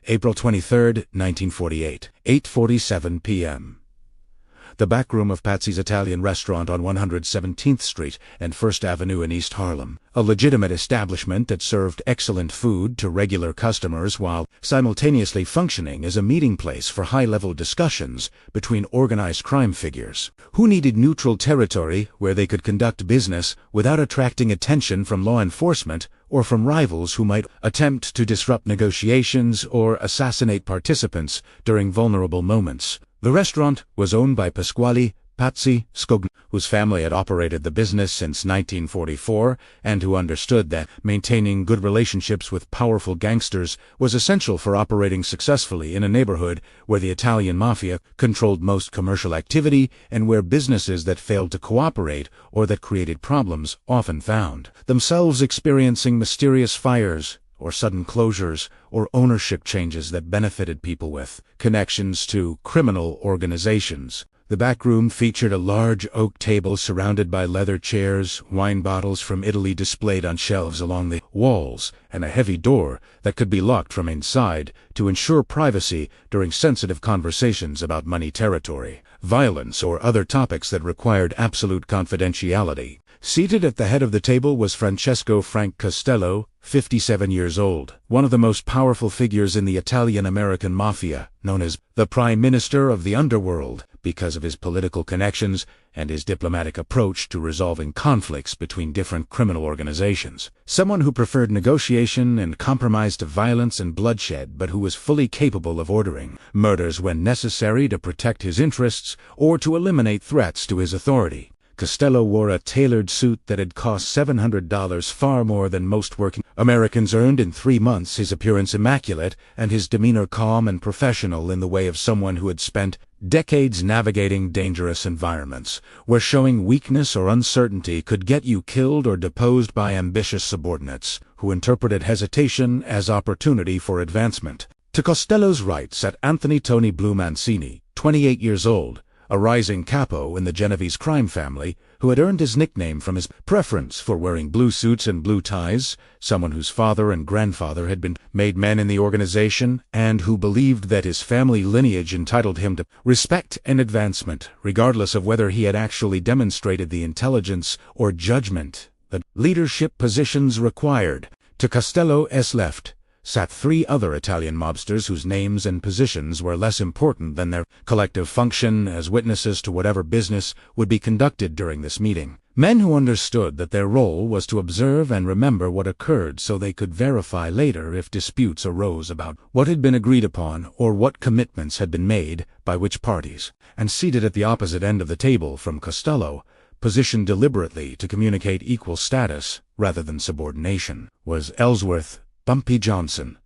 April 23, 1948, 8:47 p.m. The back room of Patsy's Italian restaurant on 117th Street and 1st Avenue in East Harlem, a legitimate establishment that served excellent food to regular customers while simultaneously functioning as a meeting place for high-level discussions between organized crime figures, who needed neutral territory where they could conduct business without attracting attention from law enforcement or from rivals who might attempt to disrupt negotiations or assassinate participants during vulnerable moments. The restaurant was owned by Pasquale Patsy Scogna, whose family had operated the business since 1944 and who understood that maintaining good relationships with powerful gangsters was essential for operating successfully in a neighborhood where the Italian Mafia controlled most commercial activity and where businesses that failed to cooperate or that created problems often found themselves experiencing mysterious fires or sudden closures, or ownership changes that benefited people with connections to criminal organizations. The back room featured a large oak table surrounded by leather chairs, wine bottles from Italy displayed on shelves along the walls, and a heavy door that could be locked from inside to ensure privacy during sensitive conversations about money territory, violence, or other topics that required absolute confidentiality. Seated at the head of the table was Francesco Frank Costello, 57 years old, one of the most powerful figures in the Italian-American Mafia, known as the Prime Minister of the Underworld, because of his political connections and his diplomatic approach to resolving conflicts between different criminal organizations. Someone who preferred negotiation and compromise to violence and bloodshed, but who was fully capable of ordering murders when necessary to protect his interests or to eliminate threats to his authority. Costello wore a tailored suit that had cost $700, far more than most working Americans earned in 3 months, his appearance immaculate and his demeanor calm and professional in the way of someone who had spent decades navigating dangerous environments, where showing weakness or uncertainty could get you killed or deposed by ambitious subordinates, who interpreted hesitation as opportunity for advancement. To Costello's right sat Anthony Tony Blue Mancini, 28 years old, a rising capo in the Genovese crime family, who had earned his nickname from his preference for wearing blue suits and blue ties, someone whose father and grandfather had been made men in the organization, and who believed that his family lineage entitled him to respect and advancement, regardless of whether he had actually demonstrated the intelligence or judgment that leadership positions required. To Costello's left sat 3 other Italian mobsters whose names and positions were less important than their collective function as witnesses to whatever business would be conducted during this meeting. Men who understood that their role was to observe and remember what occurred so they could verify later if disputes arose about what had been agreed upon or what commitments had been made by which parties. And seated at the opposite end of the table from Costello, positioned deliberately to communicate equal status rather than subordination, was Ellsworth Bumpy Johnson,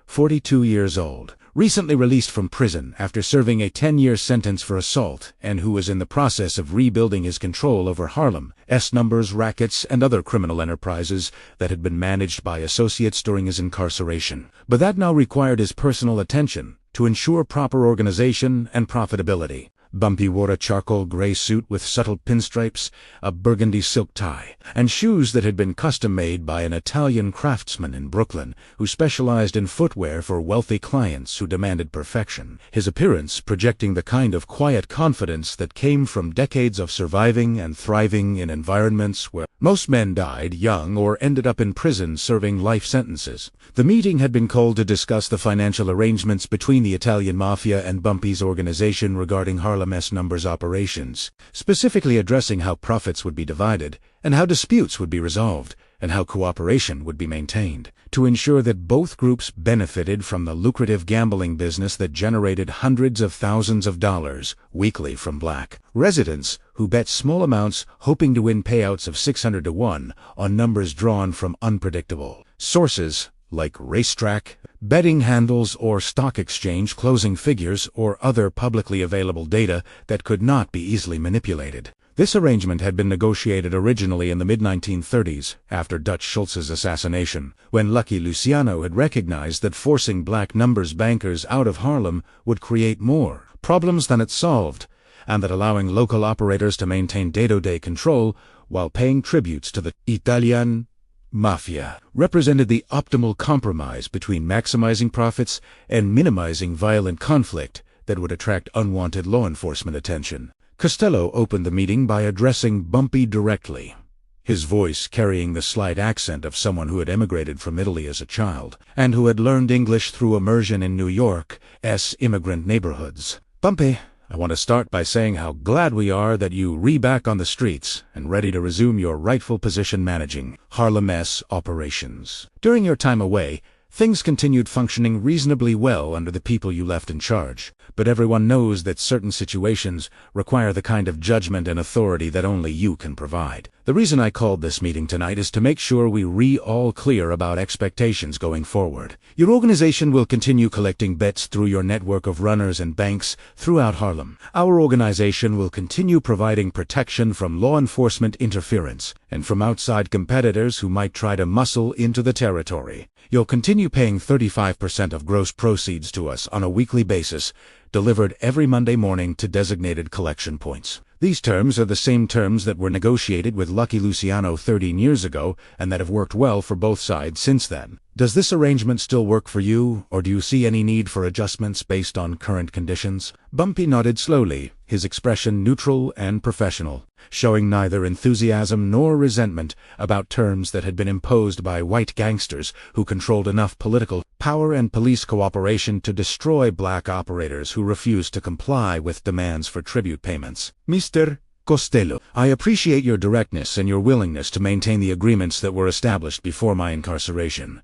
42 years old, recently released from prison after serving a 10-year sentence for assault and who was in the process of rebuilding his control over Harlem, numbers, rackets, and other criminal enterprises that had been managed by associates during his incarceration. But that now required his personal attention to ensure proper organization and profitability. Bumpy wore a charcoal gray suit with subtle pinstripes, a burgundy silk tie, and shoes that had been custom-made by an Italian craftsman in Brooklyn who specialized in footwear for wealthy clients who demanded perfection, his appearance projecting the kind of quiet confidence that came from decades of surviving and thriving in environments where most men died young or ended up in prison serving life sentences. The meeting had been called to discuss the financial arrangements between the Italian Mafia and Bumpy's organization regarding Harlem numbers operations, specifically addressing how profits would be divided and how disputes would be resolved and how cooperation would be maintained to ensure that both groups benefited from the lucrative gambling business that generated hundreds of thousands of dollars weekly from black residents who bet small amounts hoping to win payouts of 600 to 1 on numbers drawn from unpredictable sources like racetrack, betting handles, or stock exchange closing figures or other publicly available data that could not be easily manipulated. This arrangement had been negotiated originally in the mid-1930s after Dutch Schultz's assassination, when Lucky Luciano had recognized that forcing black numbers bankers out of Harlem would create more problems than it solved, and that allowing local operators to maintain day-to-day control while paying tributes to the Italian Mafia represented the optimal compromise between maximizing profits and minimizing violent conflict that would attract unwanted law enforcement attention. Costello opened the meeting by addressing Bumpy directly, his voice carrying the slight accent of someone who had emigrated from Italy as a child, and who had learned English through immersion in New York's immigrant neighborhoods. "Bumpy, I want to start by saying how glad we are that you're back on the streets and ready to resume your rightful position managing Harlem's operations. During your time away, things continued functioning reasonably well under the people you left in charge, but everyone knows that certain situations require the kind of judgment and authority that only you can provide. The reason I called this meeting tonight is to make sure we're all clear about expectations going forward. Your organization will continue collecting bets through your network of runners and banks throughout Harlem. Our organization will continue providing protection from law enforcement interference and from outside competitors who might try to muscle into the territory. You'll continue paying 35% of gross proceeds to us on a weekly basis, delivered every Monday morning to designated collection points. These terms are the same terms that were negotiated with Lucky Luciano 13 years ago and that have worked well for both sides since then. Does this arrangement still work for you, or do you see any need for adjustments based on current conditions?" Bumpy nodded slowly, his expression neutral and professional, showing neither enthusiasm nor resentment about terms that had been imposed by white gangsters who controlled enough political power and police cooperation to destroy black operators who refused to comply with demands for tribute payments. "Mr. Costello, I appreciate your directness and your willingness to maintain the agreements that were established before my incarceration.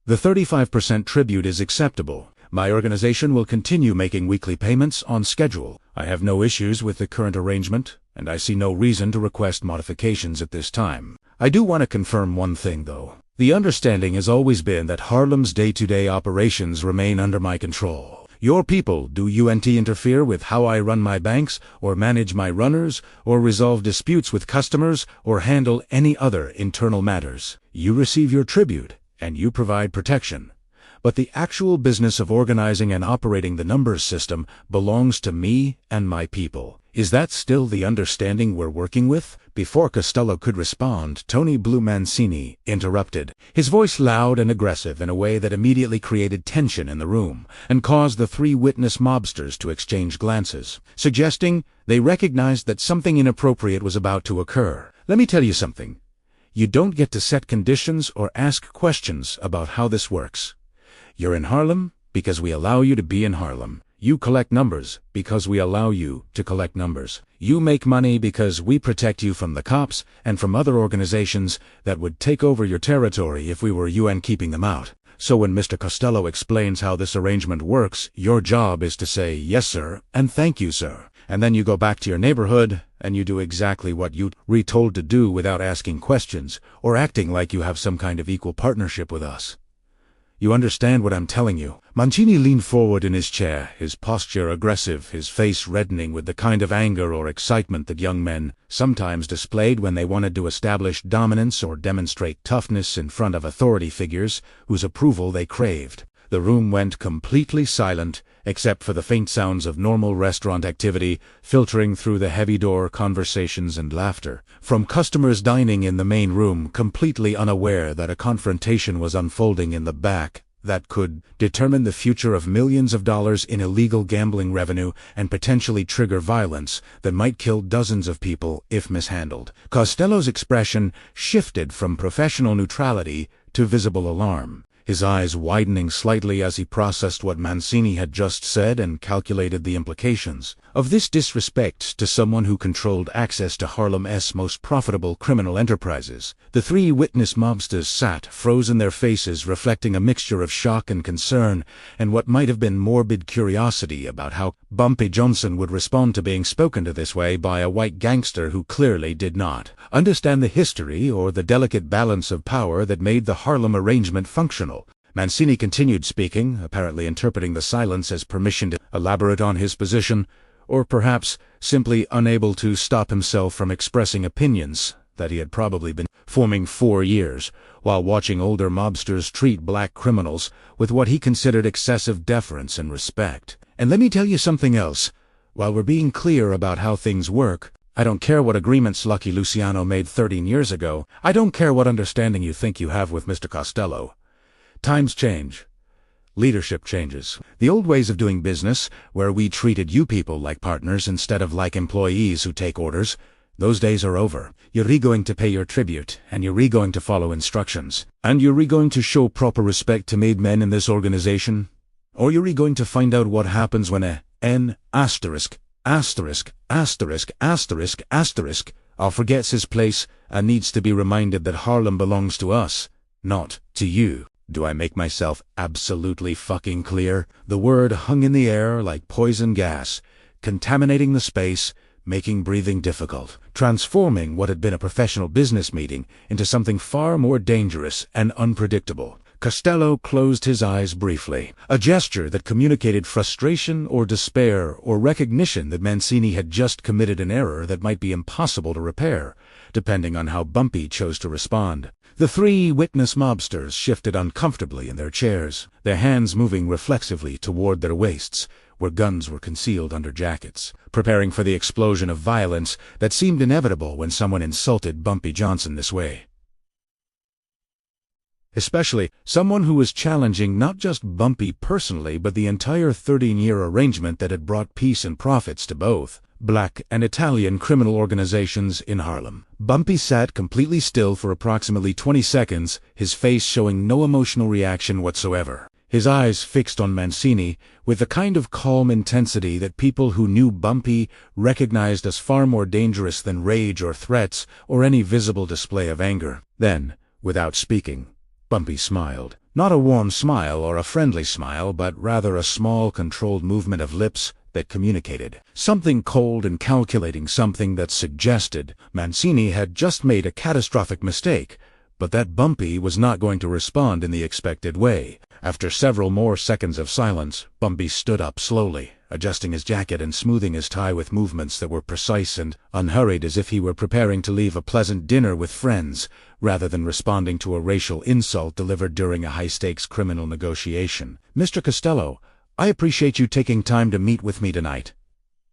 The 35% tribute is acceptable. My organization will continue making weekly payments on schedule. I have no issues with the current arrangement, and I see no reason to request modifications at this time. I do want to confirm one thing, though. The understanding has always been that Harlem's day-to-day operations remain under my control. Your people, do UNT interfere with how I run my banks, or manage my runners, or resolve disputes with customers, or handle any other internal matters? You receive your tribute, and you provide protection. But the actual business of organizing and operating the numbers system belongs to me and my people. Is that still the understanding we're working with?" Before Costello could respond, Tony Blue Mancini interrupted, his voice loud and aggressive in a way that immediately created tension in the room and caused the three witness mobsters to exchange glances, suggesting they recognized that something inappropriate was about to occur. "Let me tell you something. You don't get to set conditions or ask questions about how this works. You're in Harlem because we allow you to be in Harlem. You collect numbers because we allow you to collect numbers. You make money because we protect you from the cops and from other organizations that would take over your territory if we were UN keeping them out. So when Mr. Costello explains how this arrangement works, your job is to say, 'Yes, sir,' and 'Thank you, sir.' And then you go back to your neighborhood and you do exactly what you were told to do without asking questions or acting like you have some kind of equal partnership with us. You understand what I'm telling you?" Mancini leaned forward in his chair, his posture aggressive, his face reddening with the kind of anger or excitement that young men sometimes displayed when they wanted to establish dominance or demonstrate toughness in front of authority figures whose approval they craved. The room went completely silent, except for the faint sounds of normal restaurant activity filtering through the heavy door conversations and laughter from customers dining in the main room, completely unaware that a confrontation was unfolding in the back that could determine the future of millions of dollars in illegal gambling revenue and potentially trigger violence that might kill dozens of people if mishandled. Costello's expression shifted from professional neutrality to visible alarm, his eyes widening slightly as he processed what Mancini had just said and calculated the implications of this disrespect to someone who controlled access to Harlem's most profitable criminal enterprises. The three witness mobsters sat, frozen, their faces reflecting a mixture of shock and concern and what might have been morbid curiosity about how Bumpy Johnson would respond to being spoken to this way by a white gangster who clearly did not understand the history or the delicate balance of power that made the Harlem arrangement functional. Mancini continued speaking, apparently interpreting the silence as permission to elaborate on his position, or perhaps simply unable to stop himself from expressing opinions that he had probably been forming for years, while watching older mobsters treat black criminals with what he considered excessive deference and respect. "And let me tell you something else. While we're being clear about how things work, I don't care what agreements Lucky Luciano made 13 years ago. I don't care what understanding you think you have with Mr. Costello. Times change. Leadership changes. The old ways of doing business, where we treated you people like partners instead of like employees who take orders, those days are over. You're going to pay your tribute, and you're going to follow instructions. And you're going to show proper respect to made men in this organization? Or you're going to find out what happens when a N*** forgets his place and needs to be reminded that Harlem belongs to us, not to you. Do I make myself absolutely fucking clear? The word hung in the air like poison gas, contaminating the space, making breathing difficult, transforming what had been a professional business meeting into something far more dangerous and unpredictable. Costello closed his eyes briefly, a gesture that communicated frustration or despair or recognition that Mancini had just committed an error that might be impossible to repair, depending on how Bumpy chose to respond. The three witness mobsters shifted uncomfortably in their chairs, their hands moving reflexively toward their waists, where guns were concealed under jackets, preparing for the explosion of violence that seemed inevitable when someone insulted Bumpy Johnson this way. Especially someone who was challenging not just Bumpy personally, but the entire 13-year arrangement that had brought peace and profits to both Black and Italian criminal organizations in Harlem. Bumpy sat completely still for approximately 20 seconds, his face showing no emotional reaction whatsoever. His eyes fixed on Mancini with the kind of calm intensity that people who knew Bumpy recognized as far more dangerous than rage or threats or any visible display of anger. Then, without speaking, Bumpy smiled. Not a warm smile or a friendly smile, but rather a small, controlled movement of lips that communicated something cold and calculating, something that suggested Mancini had just made a catastrophic mistake, but that Bumpy was not going to respond in the expected way. After several more seconds of silence, Bumpy stood up slowly, adjusting his jacket and smoothing his tie with movements that were precise and unhurried, as if he were preparing to leave a pleasant dinner with friends, rather than responding to a racial insult delivered during a high-stakes criminal negotiation. "Mr. Costello, I appreciate you taking time to meet with me tonight.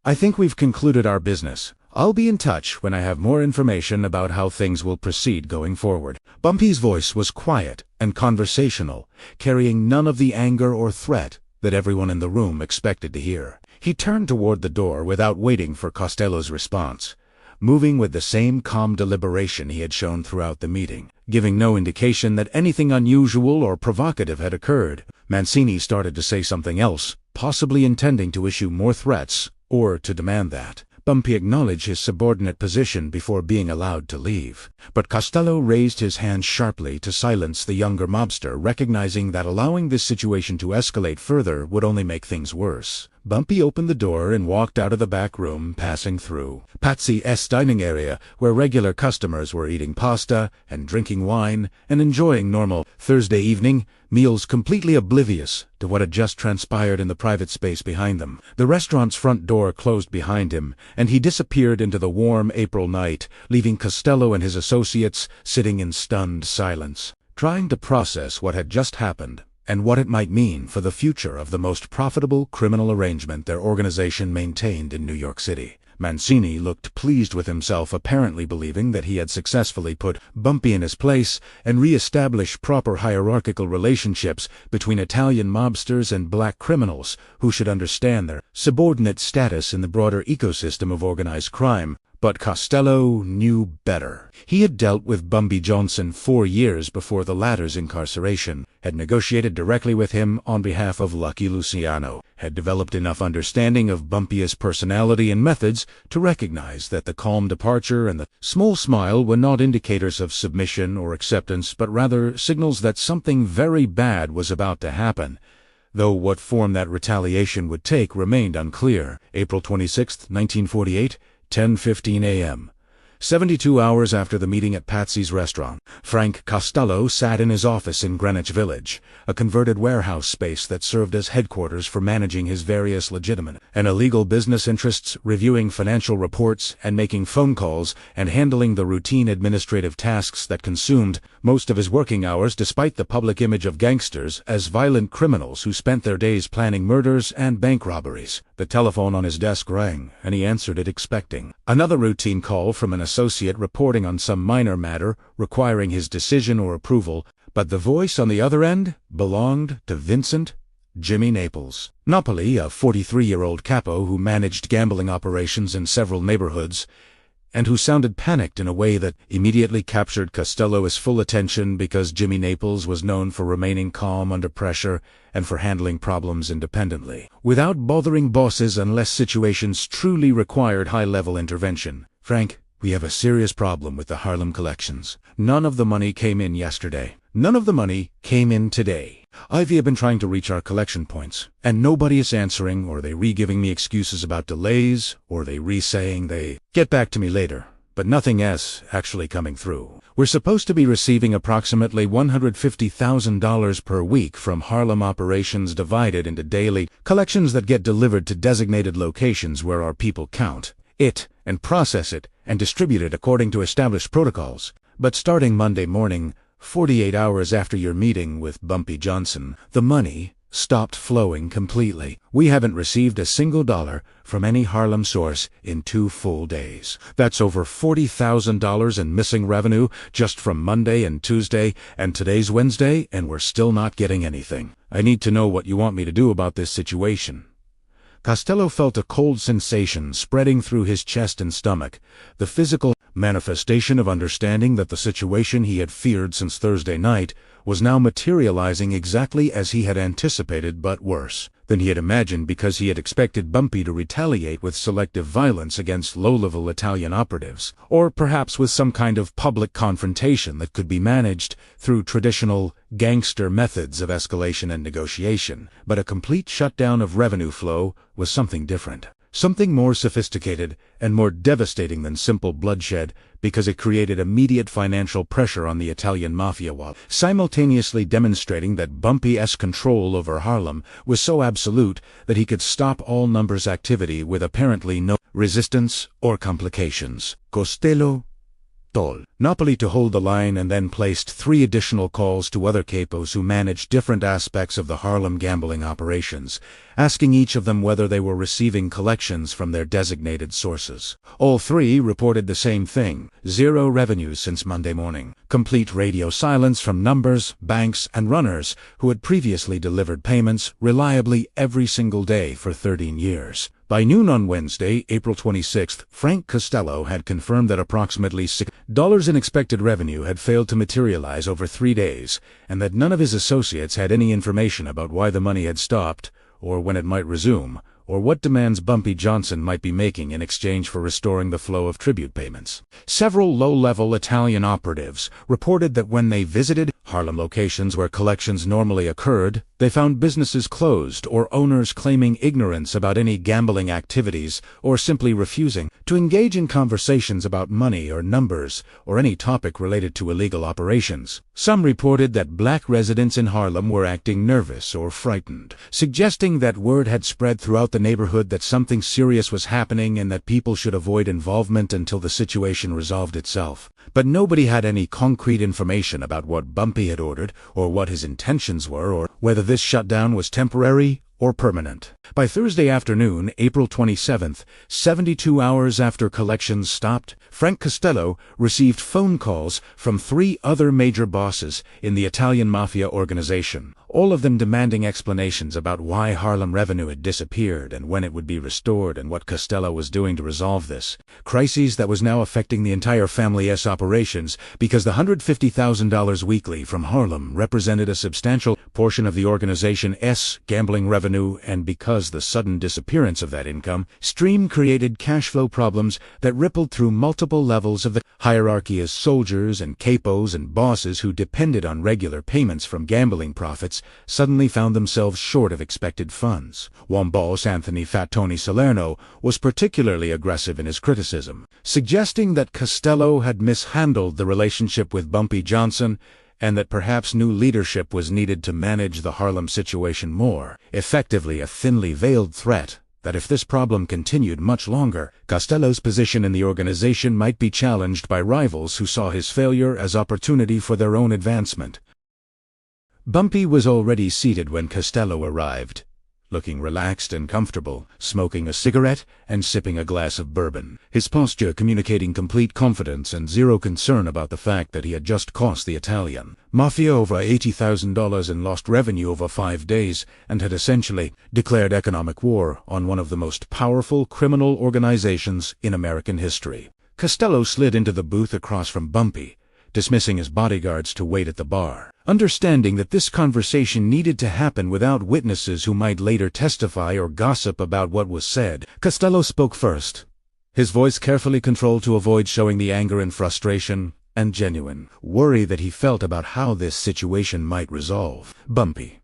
I think we've concluded our business. I'll be in touch when I have more information about how things will proceed going forward." Bumpy's voice was quiet and conversational, carrying none of the anger or threat that everyone in the room expected to hear. He turned toward the door without waiting for Costello's response, moving with the same calm deliberation he had shown throughout the meeting, giving no indication that anything unusual or provocative had occurred. Mancini started to say something else, possibly intending to issue more threats or to demand that Bumpy acknowledge his subordinate position before being allowed to leave. But Costello raised his hand sharply to silence the younger mobster, recognizing that allowing this situation to escalate further would only make things worse. Bumpy opened the door and walked out of the back room, passing through Patsy's dining area, where regular customers were eating pasta and drinking wine and enjoying normal Thursday evening meals, completely oblivious to what had just transpired in the private space behind them. The restaurant's front door closed behind him, and he disappeared into the warm April night, leaving Costello and his associates sitting in stunned silence, trying to process what had just happened and what it might mean for the future of the most profitable criminal arrangement their organization maintained in New York City. Mancini looked pleased with himself, apparently believing that he had successfully put Bumpy in his place and re-established proper hierarchical relationships between Italian mobsters and black criminals who should understand their subordinate status in the broader ecosystem of organized crime. But Costello knew better. He had dealt with Bumpy Johnson 4 years before the latter's incarceration, had negotiated directly with him on behalf of Lucky Luciano, had developed enough understanding of Bumpy's personality and methods to recognize that the calm departure and the small smile were not indicators of submission or acceptance, but rather signals that something very bad was about to happen, though what form that retaliation would take remained unclear. April 26, 1948, 10:15 a.m. 72 hours after the meeting at Patsy's restaurant, Frank Costello sat in his office in Greenwich Village, a converted warehouse space that served as headquarters for managing his various legitimate and illegal business interests, reviewing financial reports and making phone calls and handling the routine administrative tasks that consumed most of his working hours, despite the public image of gangsters as violent criminals who spent their days planning murders and bank robberies. The telephone on his desk rang, and he answered it expecting another routine call from an associate reporting on some minor matter requiring his decision or approval, but the voice on the other end belonged to Vincent Jimmy Naples. Napoli, a 43-year-old capo who managed gambling operations in several neighborhoods, and who sounded panicked in a way that immediately captured Costello's full attention because Jimmy Naples was known for remaining calm under pressure and for handling problems independently, without bothering bosses unless situations truly required high-level intervention. "Frank, we have a serious problem with the Harlem collections. None of the money came in yesterday. None of the money came in today. I've been trying to reach our collection points, and nobody is answering, or they re-giving me excuses about delays, or they re-saying they get back to me later, but nothing else actually coming through. We're supposed to be receiving approximately $150,000 per week from Harlem operations divided into daily collections that get delivered to designated locations where our people count it and process it and distribute it according to established protocols. But starting Monday morning, 48 hours after your meeting with Bumpy Johnson, the money stopped flowing completely. We haven't received a single dollar from any Harlem source in 2 full days. That's over $40,000 in missing revenue just from Monday and Tuesday, and today's Wednesday, and we're still not getting anything. I need to know what you want me to do about this situation." Costello felt a cold sensation spreading through his chest and stomach, the physical manifestation of understanding that the situation he had feared since Thursday night was now materializing exactly as he had anticipated, but worse than he had imagined, because he had expected Bumpy to retaliate with selective violence against low-level Italian operatives, or perhaps with some kind of public confrontation that could be managed through traditional gangster methods of escalation and negotiation. But a complete shutdown of revenue flow was something different. Something more sophisticated and more devastating than simple bloodshed, because it created immediate financial pressure on the Italian Mafia while simultaneously demonstrating that Bumpy's control over Harlem was so absolute that he could stop all numbers activity with apparently no resistance or complications. Costello told Napoli to hold the line and then placed 3 additional calls to other capos who managed different aspects of the Harlem gambling operations, asking each of them whether they were receiving collections from their designated sources. All 3 reported the same thing: 0 revenues since Monday morning. Complete radio silence from numbers, banks, and runners who had previously delivered payments reliably every single day for 13 years. By noon on Wednesday, April 26th, Frank Costello had confirmed that approximately $6 in expected revenue had failed to materialize over 3 days, and that none of his associates had any information about why the money had stopped, or when it might resume, or what demands Bumpy Johnson might be making in exchange for restoring the flow of tribute payments. Several low-level Italian operatives reported that when they visited Harlem locations where collections normally occurred, they found businesses closed or owners claiming ignorance about any gambling activities or simply refusing to engage in conversations about money or numbers or any topic related to illegal operations. Some reported that black residents in Harlem were acting nervous or frightened, suggesting that word had spread throughout the neighborhood that something serious was happening and that people should avoid involvement until the situation resolved itself. But nobody had any concrete information about what Bumpy had ordered, or what his intentions were, or whether this shutdown was temporary or permanent. By Thursday afternoon, April 27th, 72 hours after collections stopped, Frank Costello received phone calls from 3 other major bosses in the Italian Mafia organization, all of them demanding explanations about why Harlem revenue had disappeared and when it would be restored and what Costello was doing to resolve this crisis that was now affecting the entire family's operations, because the $150,000 weekly from Harlem represented a substantial portion of the organization's gambling revenue, and because the sudden disappearance of that income stream created cash flow problems that rippled through multiple levels of the hierarchy as soldiers and capos and bosses who depended on regular payments from gambling profits business suddenly found themselves short of expected funds. One boss, Anthony "Fat Tony" Salerno, was particularly aggressive in his criticism, suggesting that Costello had mishandled the relationship with Bumpy Johnson and that perhaps new leadership was needed to manage the Harlem situation more effectively, a thinly veiled threat that if this problem continued much longer, Costello's position in the organization might be challenged by rivals who saw his failure as opportunity for their own advancement. Bumpy was already seated when Costello arrived, looking relaxed and comfortable, smoking a cigarette and sipping a glass of bourbon, his posture communicating complete confidence and zero concern about the fact that he had just cost the Italian Mafia over $80,000 in lost revenue over 5 days and had essentially declared economic war on one of the most powerful criminal organizations in American history. Costello slid into the booth across from Bumpy, dismissing his bodyguards to wait at the bar. Understanding that this conversation needed to happen without witnesses who might later testify or gossip about what was said, Costello spoke first, his voice carefully controlled to avoid showing the anger and frustration and genuine worry that he felt about how this situation might resolve. "Bumpy,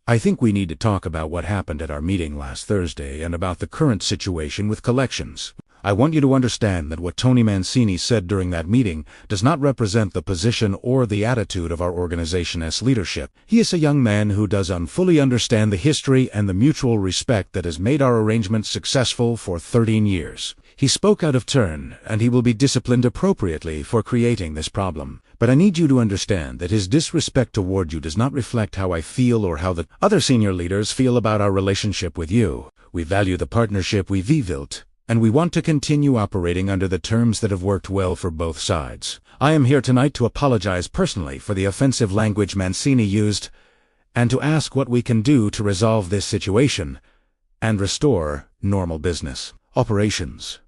I think we need to talk about what happened at our meeting last Thursday and about the current situation with collections. I want you to understand that what Tony Mancini said during that meeting does not represent the position or the attitude of our organization's leadership. He is a young man who doesn't fully understand the history and the mutual respect that has made our arrangement successful for 13 years. He spoke out of turn, and he will be disciplined appropriately for creating this problem. But I need you to understand that his disrespect toward you does not reflect how I feel or how the other senior leaders feel about our relationship with you. We value the partnership we've built, and we want to continue operating under the terms that have worked well for both sides. I am here tonight to apologize personally for the offensive language Mancini used, and to ask what we can do to resolve this situation and restore normal business operations."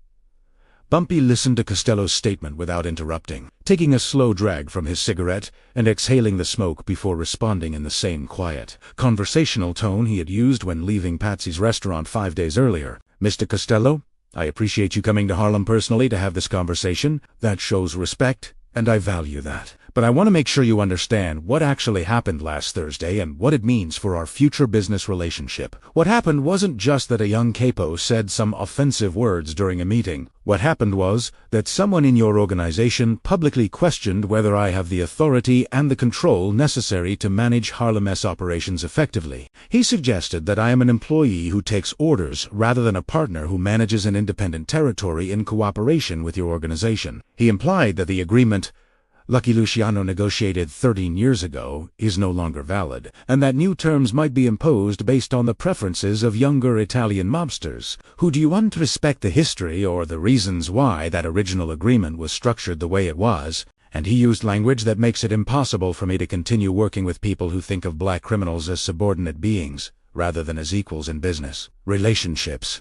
Bumpy listened to Costello's statement without interrupting, taking a slow drag from his cigarette and exhaling the smoke before responding in the same quiet, conversational tone he had used when leaving Patsy's restaurant 5 days earlier. "Mr. Costello, I appreciate you coming to Harlem personally to have this conversation. That shows respect, and I value that. But I want to make sure you understand what actually happened last Thursday and what it means for our future business relationship. What happened wasn't just that a young capo said some offensive words during a meeting. What happened was that someone in your organization publicly questioned whether I have the authority and the control necessary to manage Harlem's operations effectively. He suggested that I am an employee who takes orders rather than a partner who manages an independent territory in cooperation with your organization. He implied that the agreement Lucky Luciano negotiated 13 years ago is no longer valid, and that new terms might be imposed based on the preferences of younger Italian mobsters. Who do you want to respect the history or the reasons why that original agreement was structured the way it was? And he used language that makes it impossible for me to continue working with people who think of black criminals as subordinate beings, rather than as equals in business relationships."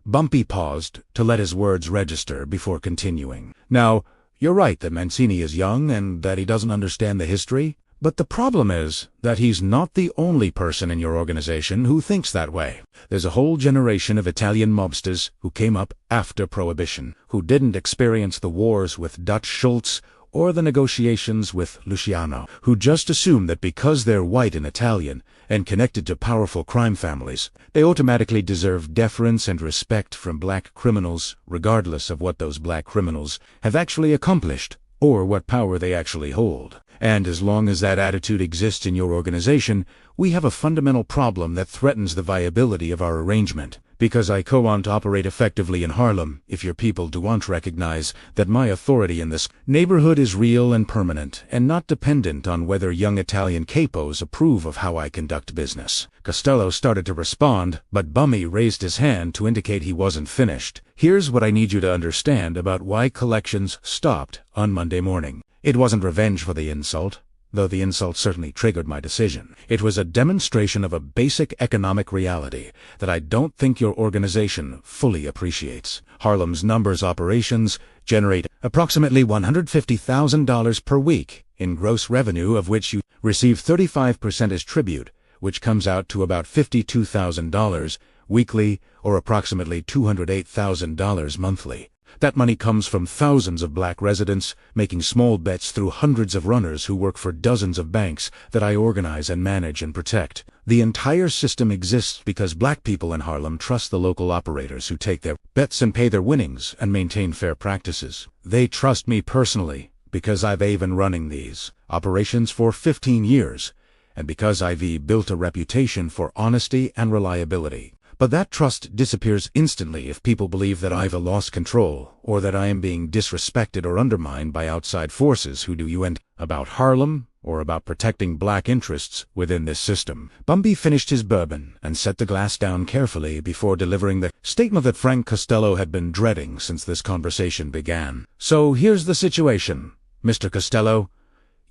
Bumpy paused to let his words register before continuing. "Now, you're right that Mancini is young and that he doesn't understand the history, but the problem is that he's not the only person in your organization who thinks that way. There's a whole generation of Italian mobsters who came up after Prohibition, who didn't experience the wars with Dutch Schultz or the negotiations with Luciano, who just assume that because they're white and Italian and connected to powerful crime families, they automatically deserve deference and respect from black criminals, regardless of what those black criminals have actually accomplished or what power they actually hold. And as long as that attitude exists in your organization, we have a fundamental problem that threatens the viability of our arrangement. Because I can't operate effectively in Harlem if your people don't recognize that my authority in this neighborhood is real and permanent, and not dependent on whether young Italian capos approve of how I conduct business." Costello started to respond, but Bumpy raised his hand to indicate he wasn't finished. "Here's what I need you to understand about why collections stopped on Monday morning. It wasn't revenge for the insult, though the insult certainly triggered my decision. It was a demonstration of a basic economic reality that I don't think your organization fully appreciates. Harlem's numbers operations generate approximately $150,000 per week in gross revenue, of which you receive 35% as tribute, which comes out to about $52,000 weekly or approximately $208,000 monthly. That money comes from thousands of black residents making small bets through hundreds of runners who work for dozens of banks that I organize and manage and protect. The entire system exists because black people in Harlem trust the local operators who take their bets and pay their winnings and maintain fair practices. They trust me personally because I've been running these operations for 15 years and because I've built a reputation for honesty and reliability. But that trust disappears instantly if people believe that I've lost control or that I am being disrespected or undermined by outside forces who do you and about Harlem or about protecting black interests within this system. Bumpy finished his bourbon and set the glass down carefully before delivering the statement that Frank Costello had been dreading since this conversation began. So here's the situation, Mr. Costello.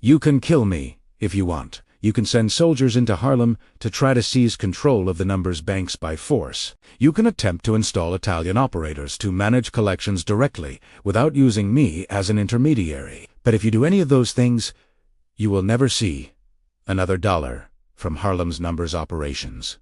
You can kill me if you want. You can send soldiers into Harlem to try to seize control of the numbers banks by force. You can attempt to install Italian operators to manage collections directly without using me as an intermediary. But if you do any of those things, you will never see another dollar from Harlem's numbers operations.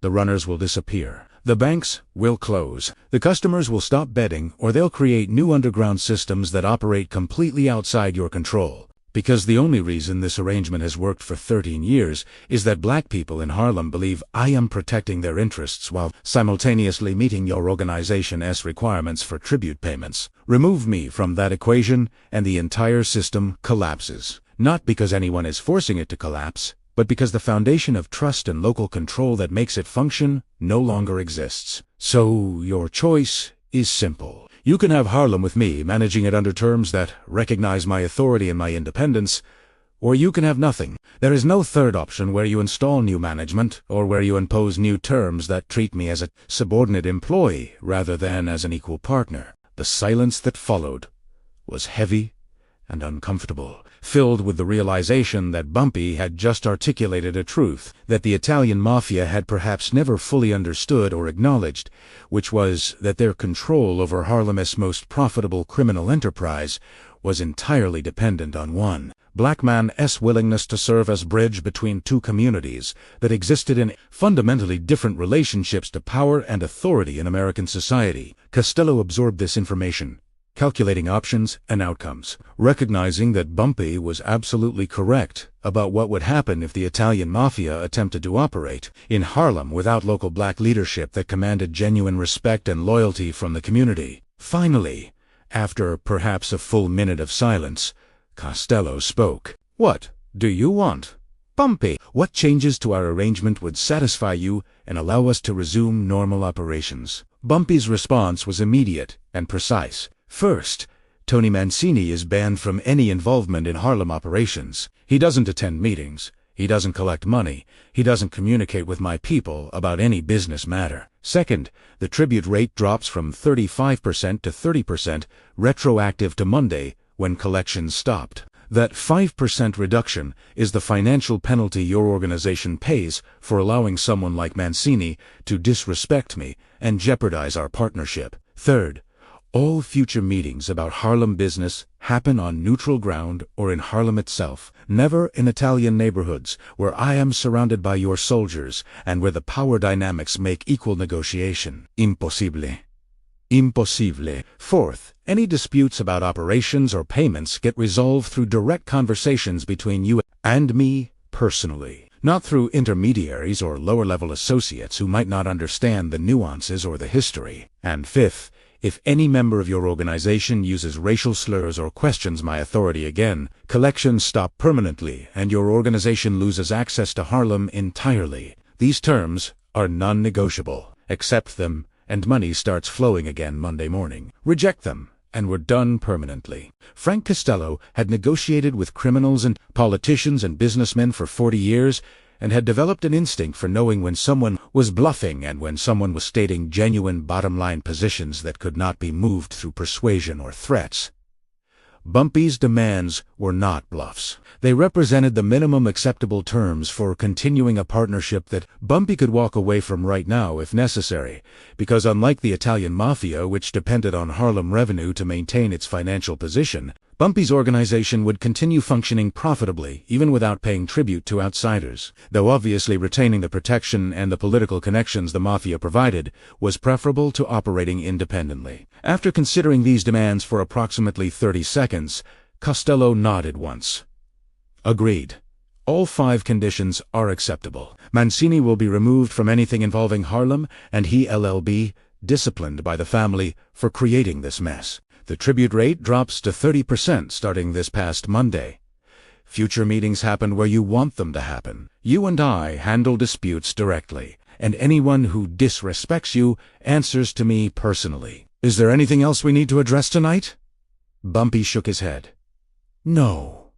The runners will disappear. The banks will close. The customers will stop betting, or they'll create new underground systems that operate completely outside your control. Because the only reason this arrangement has worked for 13 years is that black people in Harlem believe I am protecting their interests while simultaneously meeting your organization's requirements for tribute payments. Remove me from that equation and the entire system collapses. Not because anyone is forcing it to collapse, but because the foundation of trust and local control that makes it function no longer exists. So your choice is simple. You can have Harlem with me, managing it under terms that recognize my authority and my independence, or you can have nothing. There is no third option where you install new management, or where you impose new terms that treat me as a subordinate employee rather than as an equal partner. The silence that followed was heavy and uncomfortable, filled with the realization that Bumpy had just articulated a truth that the Italian Mafia had perhaps never fully understood or acknowledged, which was that their control over Harlem's most profitable criminal enterprise was entirely dependent on one black man's willingness to serve as bridge between two communities that existed in fundamentally different relationships to power and authority in American society. Costello absorbed this information, calculating options and outcomes, recognizing that Bumpy was absolutely correct about what would happen if the Italian Mafia attempted to operate in Harlem without local black leadership that commanded genuine respect and loyalty from the community. Finally, after perhaps a full minute of silence, Costello spoke. "What do you want, Bumpy? What changes to our arrangement would satisfy you and allow us to resume normal operations?" Bumpy's response was immediate and precise. First, Tony Mancini is banned from any involvement in Harlem operations. He doesn't attend meetings. He doesn't collect money. He doesn't communicate with my people about any business matter. Second, the tribute rate drops from 35% to 30%, retroactive to Monday, when collections stopped. That 5% reduction is the financial penalty your organization pays for allowing someone like Mancini to disrespect me and jeopardize our partnership. Third, all future meetings about Harlem business happen on neutral ground or in Harlem itself, never in Italian neighborhoods where I am surrounded by your soldiers and where the power dynamics make equal negotiation. Impossibile. Impossibile. Fourth, any disputes about operations or payments get resolved through direct conversations between you and me personally, not through intermediaries or lower-level associates who might not understand the nuances or the history. And fifth, if any member of your organization uses racial slurs or questions my authority again, collections stop permanently and your organization loses access to Harlem entirely. These terms are non-negotiable. Accept them, and money starts flowing again Monday morning. Reject them, and we're done permanently. Frank Costello had negotiated with criminals and politicians and businessmen for 40 years, and had developed an instinct for knowing when someone was bluffing and when someone was stating genuine bottom-line positions that could not be moved through persuasion or threats. Bumpy's demands were not bluffs. They represented the minimum acceptable terms for continuing a partnership that Bumpy could walk away from right now if necessary, because unlike the Italian Mafia, which depended on Harlem revenue to maintain its financial position, Bumpy's organization would continue functioning profitably, even without paying tribute to outsiders, though obviously retaining the protection and the political connections the Mafia provided was preferable to operating independently. After considering these demands for approximately 30 seconds, Costello nodded once. Agreed. All 5 conditions are acceptable. Mancini will be removed from anything involving Harlem, and he LLB disciplined by the family for creating this mess. The tribute rate drops to 30% starting this past Monday. Future meetings happen where you want them to happen. You and I handle disputes directly, and anyone who disrespects you answers to me personally. Is there anything else we need to address tonight? Bumpy shook his head. No.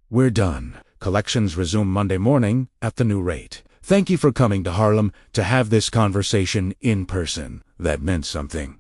We're done. Collections resume Monday morning at the new rate. Thank you for coming to Harlem to have this conversation in person. That meant something.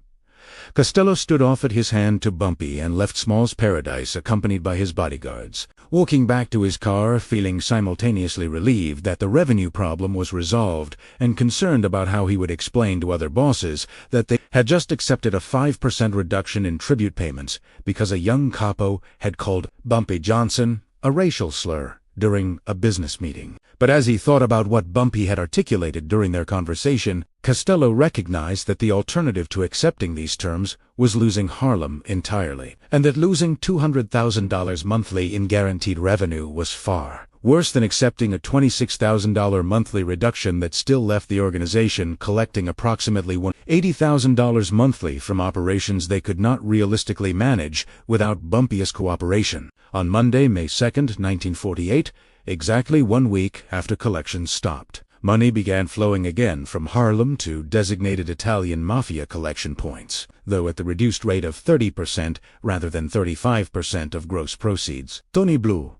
Costello stood off at his hand to Bumpy and left Small's Paradise accompanied by his bodyguards, walking back to his car feeling simultaneously relieved that the revenue problem was resolved and concerned about how he would explain to other bosses that they had just accepted a 5% reduction in tribute payments because a young capo had called Bumpy Johnson a racial slur during a business meeting. But as he thought about what Bumpy had articulated during their conversation, Costello recognized that the alternative to accepting these terms was losing Harlem entirely, and that losing $200,000 monthly in guaranteed revenue was far worse than accepting a $26,000 monthly reduction that still left the organization collecting approximately $80,000 monthly from operations they could not realistically manage without Bumpy's cooperation. On Monday, May 2nd, 1948, exactly 1 week after collections stopped, money began flowing again from Harlem to designated Italian Mafia collection points, though at the reduced rate of 30% rather than 35% of gross proceeds. Tony Blue.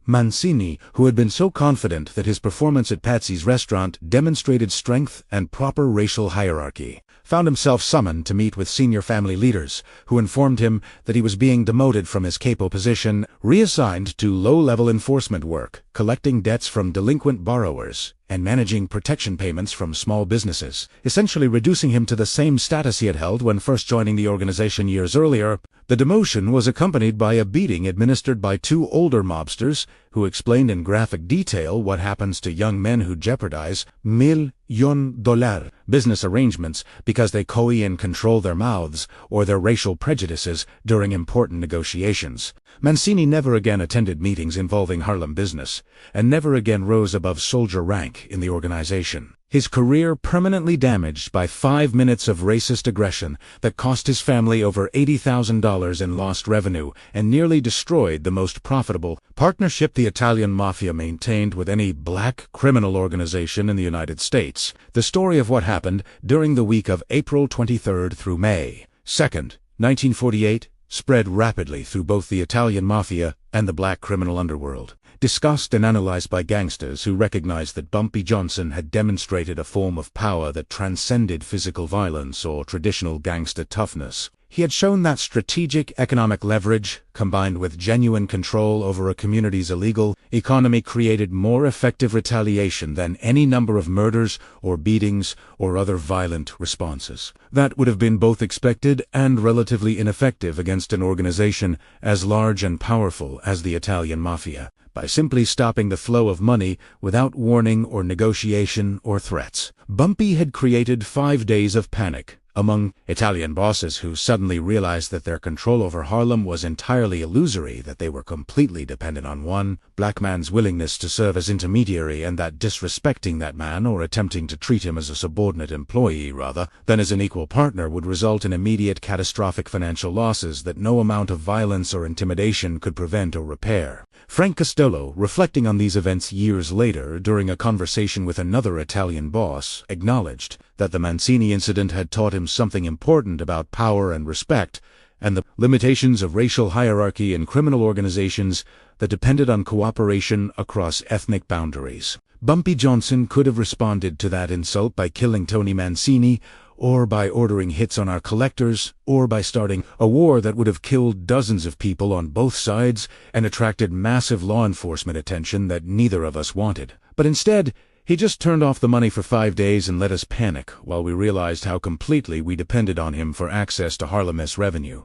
Mancini, who had been so confident that his performance at Patsy's restaurant demonstrated strength and proper racial hierarchy, found himself summoned to meet with senior family leaders, who informed him that he was being demoted from his capo position, reassigned to low-level enforcement work, collecting debts from delinquent borrowers, and managing protection payments from small businesses, essentially reducing him to the same status he had held when first joining the organization years earlier. The demotion was accompanied by a beating administered by 2 older mobsters, who explained in graphic detail what happens to young men who jeopardize $1,000,000 business arrangements because they coy and control their mouths or their racial prejudices during important negotiations. Mancini never again attended meetings involving Harlem business, and never again rose above soldier rank in the organization. His career permanently damaged by 5 minutes of racist aggression that cost his family over $80,000 in lost revenue and nearly destroyed the most profitable partnership the Italian Mafia maintained with any black criminal organization in the United States. The story of what happened during the week of April 23rd through May 2nd, 1948, spread rapidly through both the Italian Mafia and the black criminal underworld. Discussed and analyzed by gangsters who recognized that Bumpy Johnson had demonstrated a form of power that transcended physical violence or traditional gangster toughness. He had shown that strategic economic leverage, combined with genuine control over a community's illegal economy, created more effective retaliation than any number of murders or beatings or other violent responses. That would have been both expected and relatively ineffective against an organization as large and powerful as the Italian Mafia, by simply stopping the flow of money without warning or negotiation or threats. Bumpy had created 5 days of panic among Italian bosses who suddenly realized that their control over Harlem was entirely illusory, that they were completely dependent on one black man's willingness to serve as intermediary, and that disrespecting that man or attempting to treat him as a subordinate employee rather than as an equal partner would result in immediate catastrophic financial losses that no amount of violence or intimidation could prevent or repair. Frank Costello, reflecting on these events years later during a conversation with another Italian boss, acknowledged that the Mancini incident had taught him something important about power and respect, and the limitations of racial hierarchy in criminal organizations that depended on cooperation across ethnic boundaries. Bumpy Johnson could have responded to that insult by killing Tony Mancini, or by ordering hits on our collectors, or by starting a war that would have killed dozens of people on both sides and attracted massive law enforcement attention that neither of us wanted. But instead, he just turned off the money for 5 days and let us panic while we realized how completely we depended on him for access to Harlem's revenue.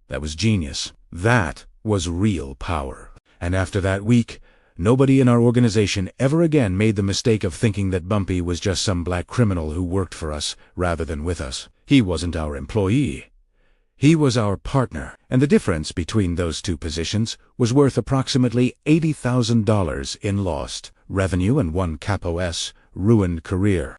That was genius. That was real power. And after that week, nobody in our organization ever again made the mistake of thinking that Bumpy was just some black criminal who worked for us rather than with us. He wasn't our employee. He was our partner, and the difference between those two positions was worth approximately $80,000 in lost revenue and one Capo S. ruined career.